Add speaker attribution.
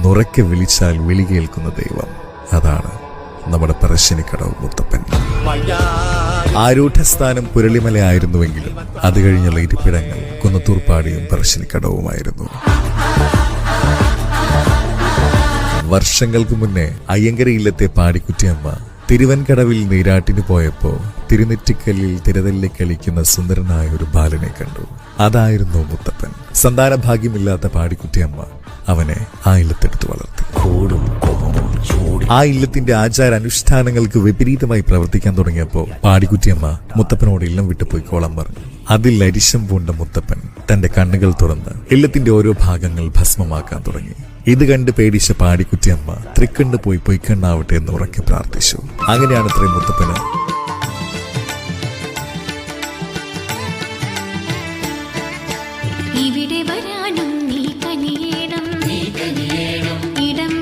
Speaker 1: എന്നുറക്കെ വിളിച്ചാൽ വിളി കേൾക്കുന്ന ദൈവം, അതാണ് നമ്മുടെ പറശ്ശിനിക്കടവ് മുത്തപ്പൻ. ആരൂഢസ്ഥാനം പുരളിമലയായിരുന്നുവെങ്കിലും അത് കഴിഞ്ഞുള്ള ഇരിപ്പിടങ്ങൾ കുന്നത്തൂർപ്പാടിയും പറശ്ശിനിക്കടവുമായിരുന്നു. വർഷങ്ങൾക്ക് മുന്നേ അയ്യങ്കര ഇല്ലത്തെ പാടിക്കുറ്റിയമ്മ തിരുവൻകടവിൽ നീരാട്ടിന് പോയപ്പോ തിരുനെറ്റിക്കല്ലിൽ തിരതല്ലി കളിക്കുന്ന സുന്ദരനായ ഒരു ബാലനെ കണ്ടു. അതായിരുന്നു മുത്തപ്പൻ. സന്താന ഭാഗ്യമില്ലാത്ത പാടിക്കുറ്റിയമ്മ അവനെ ആ ഇല്ലത്തെടുത്ത് വളർത്തി. ആ ഇല്ലത്തിന്റെ ആചാരാനുഷ്ഠാനങ്ങൾക്ക് വിപരീതമായി പ്രവർത്തിക്കാൻ തുടങ്ങിയപ്പോ പാടിക്കുറ്റിയമ്മ മുത്തപ്പനോട് ഇല്ലം വിട്ടുപോയി കോളം പറഞ്ഞു. അതിൽ അരിശം പൂണ്ട മുത്തപ്പൻ തന്റെ കണ്ണുകൾ തുറന്ന് ഇല്ലത്തിന്റെ ഓരോ ഭാഗങ്ങൾ ഭസ്മമാക്കാൻ തുടങ്ങി. ഇത് കണ്ട് പേടിച്ച പാടിക്കുറ്റിയമ്മ തൃക്കണ്ണ് പോയി പൊയ്ക്കണ്ണാവട്ടെ എന്ന് ഉറക്കെ പ്രാർത്ഥിച്ചു. അങ്ങനെയാണ് മുത്തപ്പന്